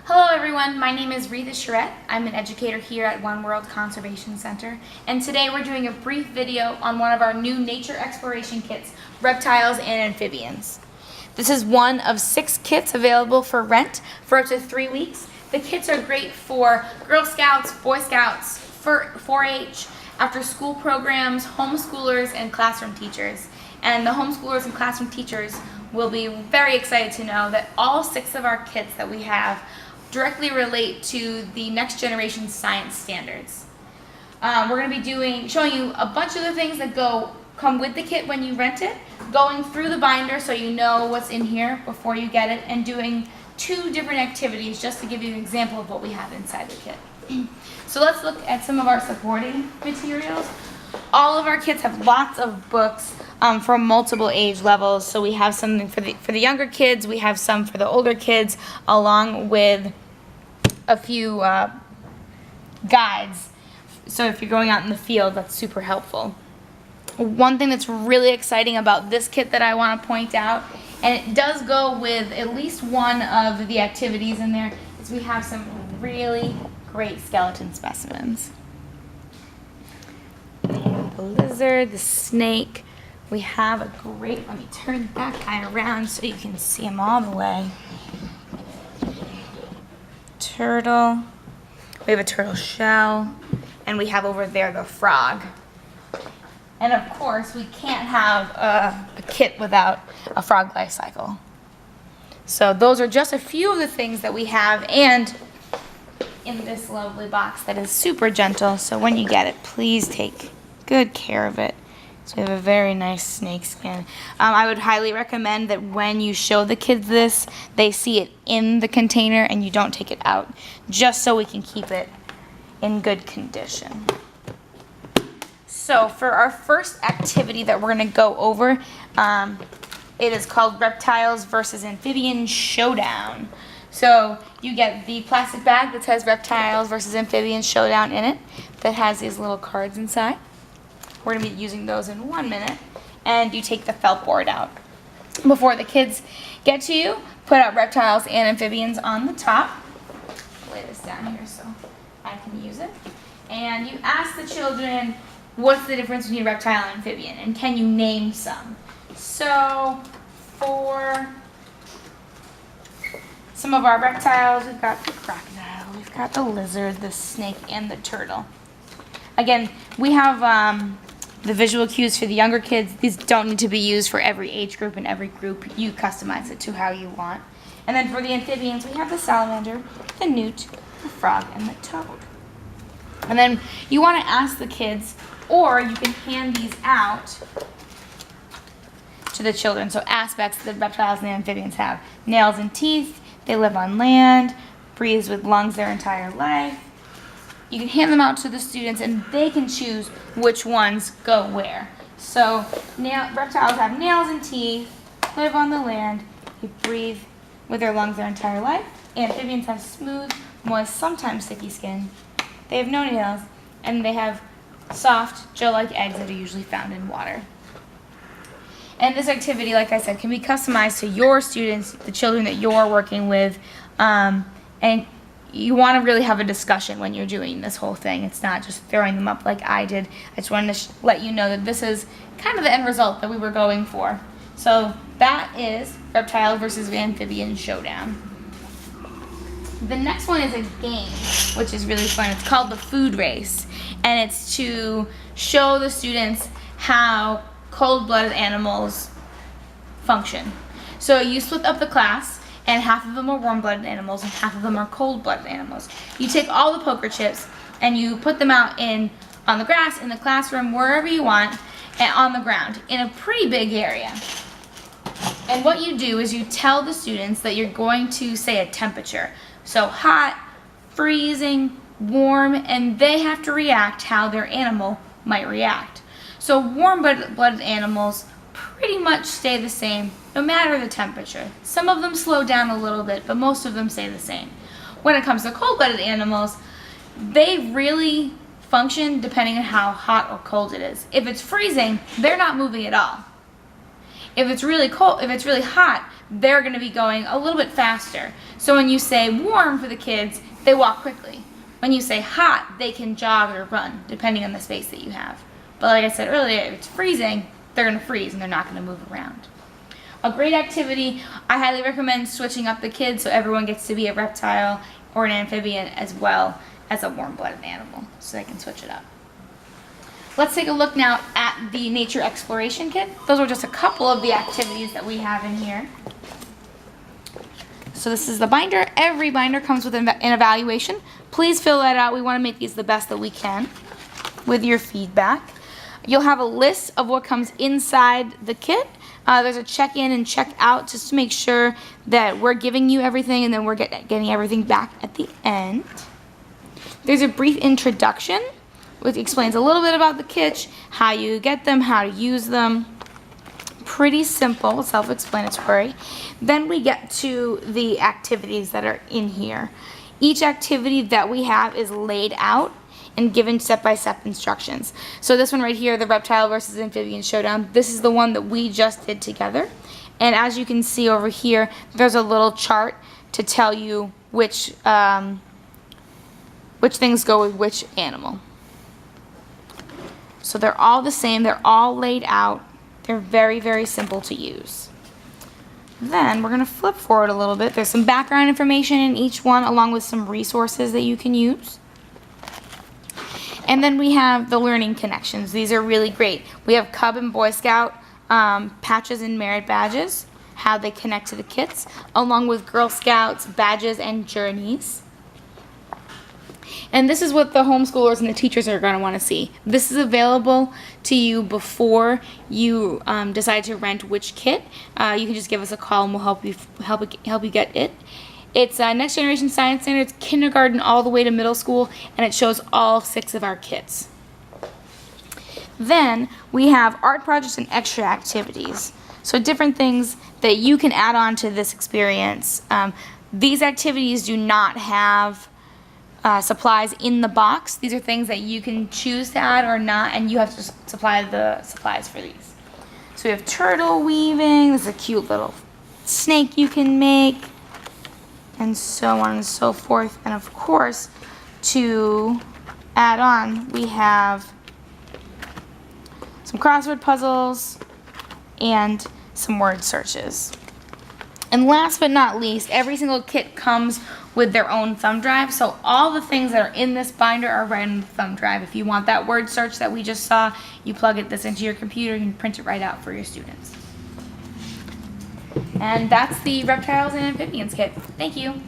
Hello everyone, my name is Retha Charette. I'm an educator here at One World Conservation Center, and today we're doing a brief video on one of our new nature exploration kits, Reptiles and Amphibians. This is one of 6 kits available for rent for up to 3 weeks. The kits are great for Girl Scouts, Boy Scouts, 4-H, after-school programs, homeschoolers, and classroom teachers. And the homeschoolers and classroom teachers will be very excited to know that all 6 of our kits that we have directly relate to the next generation science standards. We're going to be showing you a bunch of the things that come with the kit when you rent it, going through the binder so you know what's in here before you get it, and doing 2 different activities just to give you an example of what we have inside the kit. So let's look at some of our supporting materials. All of our kits have lots of books from multiple age levels. So we have something for the younger kids, we have some for the older kids, along with a few guides. So if you're going out in the field, that's super helpful. One thing that's really exciting about this kit that I want to point out, and it does go with at least one of the activities in there, is we have some really great skeleton specimens. The lizard, the snake. We have a great, let me turn that guy around so you can see him all the way. Turtle. We have a turtle shell. And we have over there the frog. And of course, we can't have a kit without a frog life cycle. So those are just a few of the things that we have, and in this lovely box that is super gentle. So when you get it, please take good care of it. So we have a very nice snake skin. I would highly recommend that when you show the kids this, they see it in the container and you don't take it out, just so we can keep it in good condition. So for our first activity that we're going to go over, it is called Reptiles versus Amphibians Showdown. So you get the plastic bag that says Reptiles versus Amphibians Showdown in it, that has these little cards inside. We're going to be using those in 1 minute. And you take the felt board out. Before the kids get to you, put out Reptiles and Amphibians on the top. I'll lay this down here so I can use it. And you ask the children, what's the difference between reptile and amphibian? And can you name some? So for some of our reptiles, we've got the crocodile, we've got the lizard, the snake, and the turtle. Again, we have the visual cues for the younger kids. These don't need to be used for every age group and every group. You customize it to how you want. And then for the amphibians, we have the salamander, the newt, the frog, and the toad. And then you want to ask the kids, or you can hand these out to the children. So aspects that reptiles and amphibians have: nails and teeth, they live on land, breathes with lungs their entire life. You can hand them out to the students and they can choose which ones go where. So reptiles have nails and teeth, live on the land, they breathe with their lungs their entire life. Amphibians have smooth, moist, sometimes sticky skin. They have no nails, and they have soft, gel-like eggs that are usually found in water. And this activity, like I said, can be customized to your students, the children that you're working with, and you want to really have a discussion when you're doing this whole thing. It's not just throwing them up like I did. I just wanted to let you know that this is kind of the end result that we were going for. So that is Reptile versus Amphibian Showdown. The next one is a game, which is really fun. It's called the food race, and it's to show the students how cold-blooded animals function. So you split up the class, and half of them are warm-blooded animals and half of them are cold-blooded animals. You take all the poker chips and you put them out on the grass, in the classroom, wherever you want, and on the ground in a pretty big area. And what you do is you tell the students that you're going to say a temperature. So hot, freezing, warm, and they have to react how their animal might react. So warm-blooded animals pretty much stay the same no matter the temperature. Some of them slow down a little bit, but most of them stay the same. When it comes to cold-blooded animals, they really function depending on how hot or cold it is. If it's freezing, they're not moving at all. If it's really cold, if it's really hot, they're going to be going a little bit faster. So when you say warm for the kids, they walk quickly. When you say hot, they can jog or run, depending on the space that you have. But like I said earlier, if it's freezing, they're going to freeze and they're not going to move around. A great activity, I highly recommend switching up the kids so everyone gets to be a reptile or an amphibian as well as a warm-blooded animal, so they can switch it up. Let's take a look now at the nature exploration kit. Those are just a couple of the activities that we have in here. So this is the binder. Every binder comes with an evaluation. Please fill that out. We want to make these the best that we can with your feedback. You'll have a list of what comes inside the kit. There's a check-in and check-out just to make sure that we're giving you everything and then we're getting everything back at the end. There's a brief introduction which explains a little bit about the kits, how you get them, how to use them. Pretty simple, self-explanatory. Then we get to the activities that are in here. Each activity that we have is laid out and given step-by-step instructions. So this one right here, the Reptile versus Amphibians Showdown, this is the one that we just did together. And as you can see over here, there's a little chart to tell you which things go with which animal. So they're all the same, they're all laid out. They're very, very simple to use. Then we're going to flip forward a little bit. There's some background information in each one along with some resources that you can use. And then we have the learning connections. These are really great. We have Cub and Boy Scout patches and merit badges, how they connect to the kits, along with Girl Scouts badges and journeys. And this is what the homeschoolers and the teachers are going to want to see. This is available to you before you decide to rent which kit. You can just give us a call and we'll help you get it. It's Next Generation Science Standards, kindergarten all the way to middle school, and it shows all 6 of our kits. Then we have art projects and extra activities. So different things that you can add on to this experience. These activities do not have supplies in the box. These are things that you can choose to add or not, and you have to supply the supplies for these. So we have turtle weaving. This is a cute little snake you can make, and so on and so forth. And of course, to add on, we have some crossword puzzles and some word searches. And last but not least, every single kit comes with their own thumb drive. So all the things that are in this binder are right in the thumb drive. If you want that word search that we just saw, you plug this into your computer and print it right out for your students. And that's the Reptiles and Amphibians kit. Thank you.